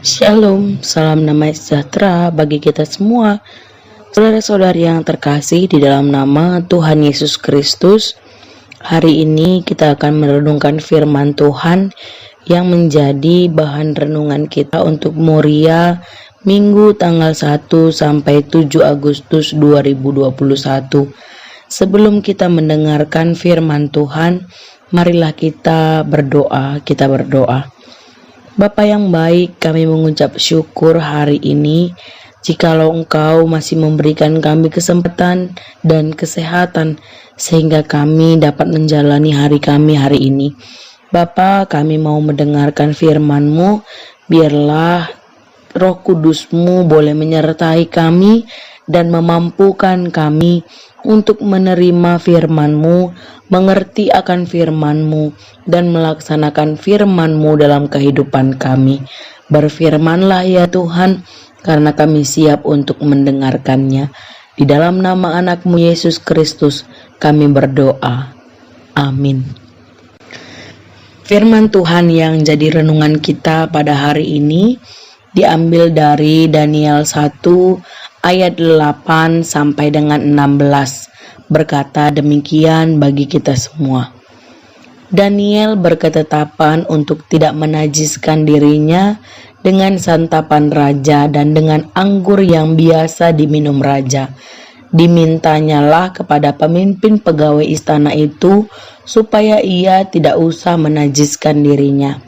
Shalom, salam damai sejahtera bagi kita semua. Saudara-saudari yang terkasih di dalam nama Tuhan Yesus Kristus, hari ini kita akan merenungkan firman Tuhan yang menjadi bahan renungan kita untuk Moria Minggu tanggal 1 sampai 7 Agustus 2021. Sebelum kita mendengarkan firman Tuhan, marilah kita berdoa. Bapa yang baik, kami mengucap syukur hari ini jikalau Engkau masih memberikan kami kesempatan dan kesehatan sehingga kami dapat menjalani hari kami hari ini. Bapa, kami mau mendengarkan firman-Mu, biarlah Roh Kudus-Mu boleh menyertai kami dan memampukan kami untuk menerima firman-Mu, mengerti akan firman-Mu, dan melaksanakan firman-Mu dalam kehidupan kami. Berfirmanlah ya Tuhan, karena kami siap untuk mendengarkannya. Di dalam nama anak-Mu Yesus Kristus, kami berdoa. Amin. Firman Tuhan yang jadi renungan kita pada hari ini diambil dari Daniel 1 ayat 8 sampai dengan 16. Berkata demikian bagi kita semua. Daniel berketetapan untuk tidak menajiskan dirinya dengan santapan raja dan dengan anggur yang biasa diminum raja. Dimintanyalah kepada pemimpin pegawai istana itu supaya ia tidak usah menajiskan dirinya.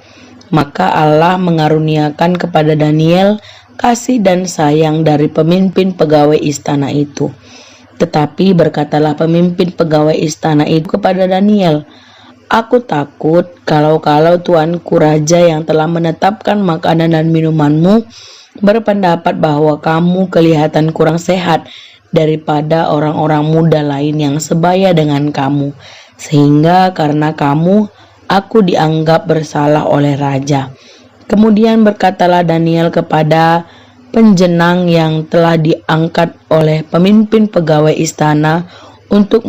Maka Allah mengaruniakan kepada Daniel kasih dan sayang dari pemimpin pegawai istana itu. Tetapi berkatalah pemimpin pegawai istana itu kepada Daniel, "Aku takut kalau tuanku raja yang telah menetapkan makanan dan minumanmu berpendapat bahwa kamu kelihatan kurang sehat daripada orang-orang muda lain yang sebaya dengan kamu, sehingga karena kamu aku dianggap bersalah oleh raja." Kemudian berkatalah Daniel kepada penjenang yang telah diangkat oleh pemimpin pegawai istana untuk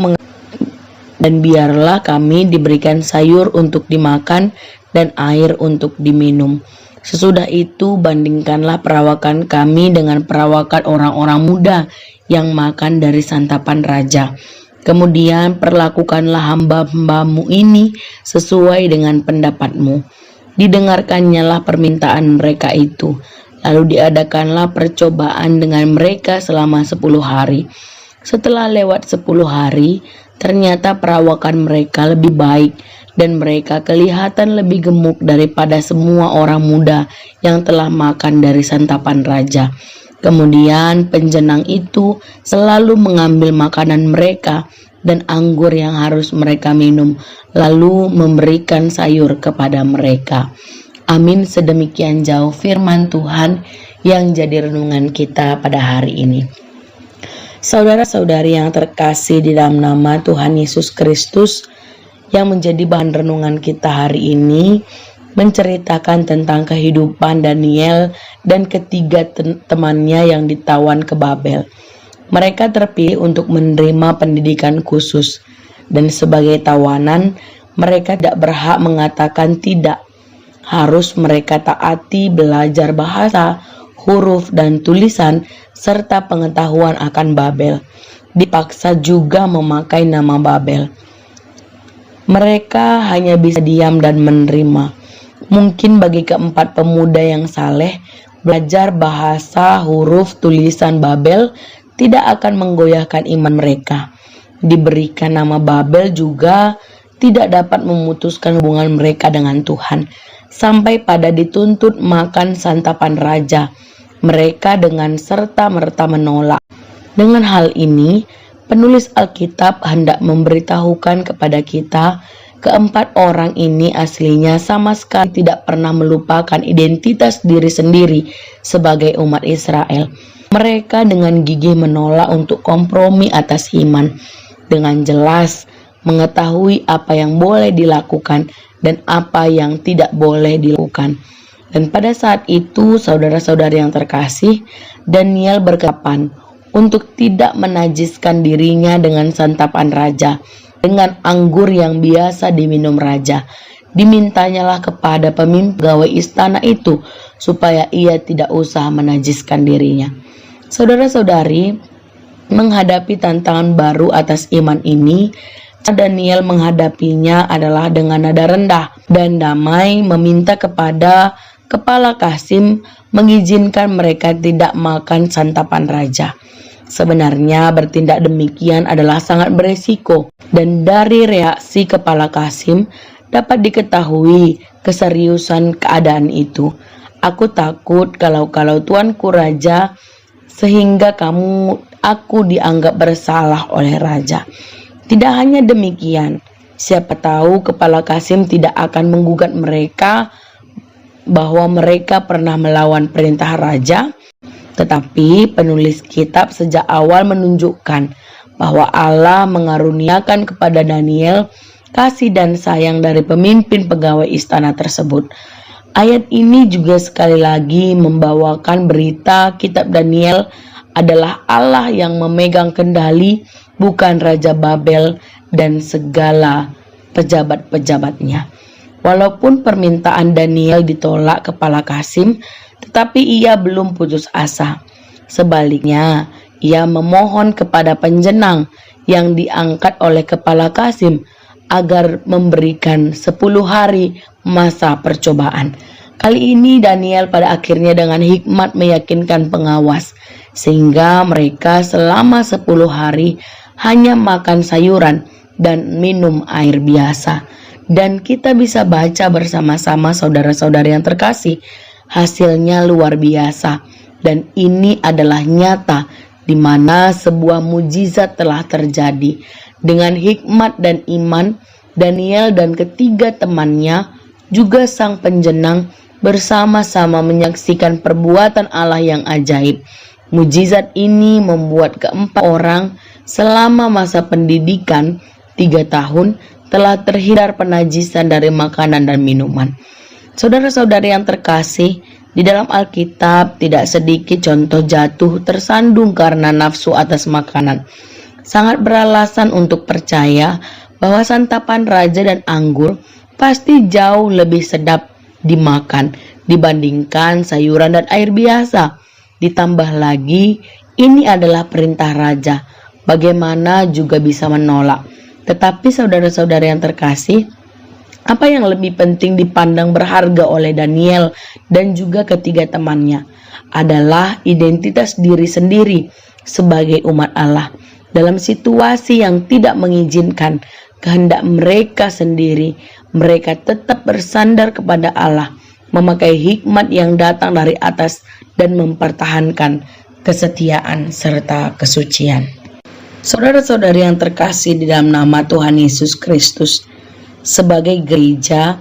dan biarlah kami diberikan sayur untuk dimakan dan air untuk diminum. Sesudah itu bandingkanlah perawakan kami dengan perawakan orang-orang muda yang makan dari santapan raja. Kemudian perlakukanlah hamba-hambamu ini sesuai dengan pendapatmu. Didengarkannyalah permintaan mereka itu. Lalu diadakanlah percobaan dengan mereka selama 10 hari. Setelah lewat 10 hari, ternyata perawakan mereka lebih baik dan mereka kelihatan lebih gemuk daripada semua orang muda yang telah makan dari santapan raja. Kemudian penjenang itu selalu mengambil makanan mereka dan anggur yang harus mereka minum, lalu memberikan sayur kepada mereka. Amin. Sedemikian jauh firman Tuhan yang jadi renungan kita pada hari ini. Saudara-saudari yang terkasih di dalam nama Tuhan Yesus Kristus, yang menjadi bahan renungan kita hari ini menceritakan tentang kehidupan Daniel dan ketiga temannya yang ditawan ke Babel. Mereka terpilih untuk menerima pendidikan khusus, dan sebagai tawanan mereka tidak berhak mengatakan tidak. Harus mereka taati belajar bahasa, huruf dan tulisan serta pengetahuan akan Babel. Dipaksa juga memakai nama Babel. Mereka hanya bisa diam dan menerima. Mungkin bagi keempat pemuda yang saleh, belajar bahasa, huruf, tulisan Babel tidak akan menggoyahkan iman mereka. Diberikan nama Babel juga tidak dapat memutuskan hubungan mereka dengan Tuhan. Sampai pada dituntut makan santapan raja, mereka dengan serta-merta menolak. Dengan hal ini, penulis Alkitab hendak memberitahukan kepada kita, keempat orang ini aslinya sama sekali tidak pernah melupakan identitas diri sendiri sebagai umat Israel. Mereka dengan gigih menolak untuk kompromi atas iman, dengan jelas mengetahui apa yang boleh dilakukan dan apa yang tidak boleh dilakukan. Dan pada saat itu, saudara-saudari yang terkasih, Daniel berkepan untuk tidak menajiskan dirinya dengan santapan raja, dengan anggur yang biasa diminum raja. Dimintanyalah kepada pemimpin pegawai istana itu supaya ia tidak usah menajiskan dirinya. Saudara-saudari, menghadapi tantangan baru atas iman ini, Daniel menghadapinya adalah dengan nada rendah dan damai, meminta kepada kepala Kasim mengizinkan mereka tidak makan santapan raja. Sebenarnya bertindak demikian adalah sangat beresiko, dan dari reaksi kepala Kasim dapat diketahui keseriusan keadaan itu. Aku takut kalau tuanku raja, sehingga aku dianggap bersalah oleh raja. Tidak hanya demikian, siapa tahu kepala Kasim tidak akan menggugat mereka bahwa mereka pernah melawan perintah raja. Tetapi penulis kitab sejak awal menunjukkan bahwa Allah mengaruniakan kepada Daniel kasih dan sayang dari pemimpin pegawai istana tersebut. Ayat ini juga sekali lagi membawakan berita kitab Daniel adalah Allah yang memegang kendali, bukan Raja Babel dan segala pejabat-pejabatnya. Walaupun permintaan Daniel ditolak kepala Kasim, tetapi ia belum putus asa. Sebaliknya, ia memohon kepada penjenang yang diangkat oleh kepala Kasim agar memberikan 10 hari masa percobaan. Kali ini Daniel pada akhirnya dengan hikmat meyakinkan pengawas, sehingga mereka selama 10 hari hanya makan sayuran dan minum air biasa. Dan kita bisa baca bersama-sama saudara-saudara yang terkasih, hasilnya luar biasa. Dan ini adalah nyata di mana sebuah mujizat telah terjadi. Dengan hikmat dan iman, Daniel dan ketiga temannya juga sang penjenang bersama-sama menyaksikan perbuatan Allah yang ajaib. Mujizat ini membuat keempat orang selama masa pendidikan 3 tahun telah terhindar penajisan dari makanan dan minuman. Saudara-saudari yang terkasih, di dalam Alkitab tidak sedikit contoh jatuh tersandung karena nafsu atas makanan. Sangat beralasan untuk percaya bahwa santapan raja dan anggur pasti jauh lebih sedap dimakan dibandingkan sayuran dan air biasa. Ditambah lagi, ini adalah perintah raja. Bagaimana juga bisa menolak? Tetapi saudara-saudara yang terkasih, apa yang lebih penting dipandang berharga oleh Daniel dan juga ketiga temannya adalah identitas diri sendiri sebagai umat Allah. Dalam situasi yang tidak mengizinkan kehendak mereka sendiri, mereka tetap bersandar kepada Allah, memakai hikmat yang datang dari atas dan mempertahankan kesetiaan serta kesucian. Saudara-saudari yang terkasih di dalam nama Tuhan Yesus Kristus, sebagai gereja,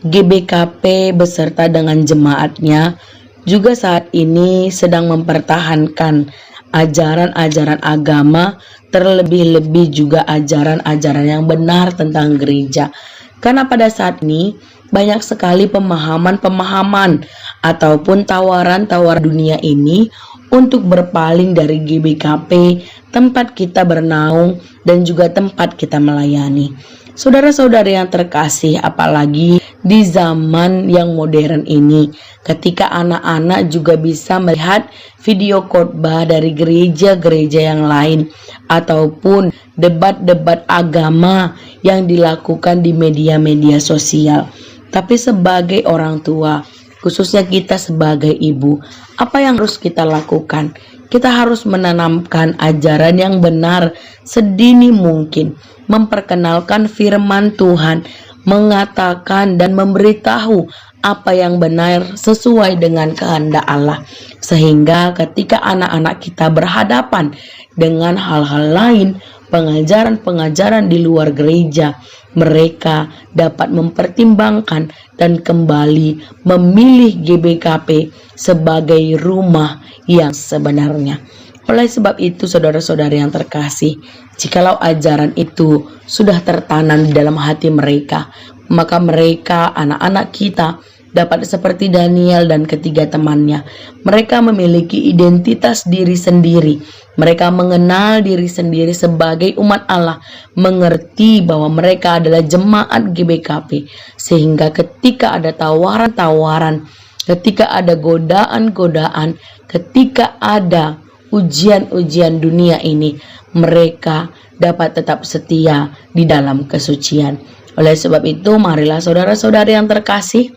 GBKP beserta dengan jemaatnya juga saat ini sedang mempertahankan ajaran-ajaran agama, terlebih-lebih juga ajaran-ajaran yang benar tentang gereja. Karena pada saat ini banyak sekali pemahaman-pemahaman ataupun tawaran-tawaran dunia ini untuk berpaling dari GBKP, tempat kita bernaung dan juga tempat kita melayani. Saudara-saudari yang terkasih, apalagi di zaman yang modern ini, ketika anak-anak juga bisa melihat video khotbah dari gereja-gereja yang lain ataupun debat-debat agama yang dilakukan di media-media sosial. Tapi sebagai orang tua, khususnya kita sebagai ibu, apa yang harus kita lakukan? Kita harus menanamkan ajaran yang benar sedini mungkin, memperkenalkan firman Tuhan, mengatakan dan memberitahu apa yang benar sesuai dengan kehendak Allah, sehingga ketika anak-anak kita berhadapan dengan hal-hal lain, pengajaran-pengajaran di luar gereja, mereka dapat mempertimbangkan dan kembali memilih GBKP sebagai rumah yang sebenarnya. Oleh sebab itu, saudara-saudari yang terkasih, jikalau ajaran itu sudah tertanam di dalam hati mereka, maka mereka, anak-anak kita, dapat seperti Daniel dan ketiga temannya. Mereka memiliki identitas diri sendiri. Mereka mengenal diri sendiri sebagai umat Allah, mengerti bahwa mereka adalah jemaat GBKP, sehingga ketika ada tawaran-tawaran, ketika ada godaan-godaan, ketika ada ujian-ujian dunia ini, mereka dapat tetap setia di dalam kesucian. Oleh sebab itu, marilah saudara-saudari yang terkasih,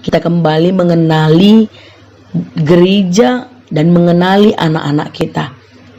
kita kembali mengenali gereja dan mengenali anak-anak kita.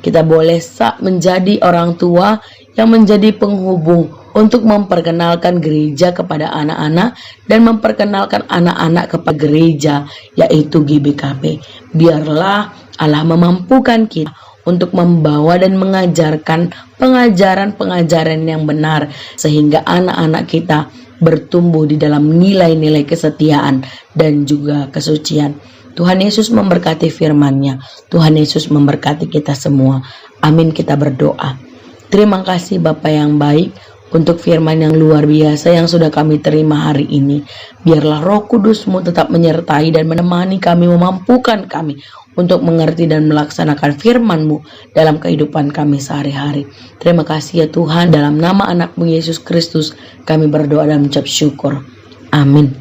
Kita boleh menjadi orang tua yang menjadi penghubung untuk memperkenalkan gereja kepada anak-anak dan memperkenalkan anak-anak kepada gereja, yaitu GBKP. Biarlah Allah memampukan kita untuk membawa dan mengajarkan pengajaran-pengajaran yang benar, sehingga anak-anak kita bertumbuh di dalam nilai-nilai kesetiaan dan juga kesucian. Tuhan Yesus memberkati firman-Nya. Tuhan Yesus memberkati kita semua. Amin, kita berdoa. Terima kasih Bapa yang baik untuk firman yang luar biasa yang sudah kami terima hari ini. Biarlah Roh Kudus-Mu tetap menyertai dan menemani kami, memampukan kami untuk mengerti dan melaksanakan firman-Mu dalam kehidupan kami sehari-hari. Terima kasih ya Tuhan, dalam nama anak-Mu Yesus Kristus kami berdoa dan mengucap syukur. Amin.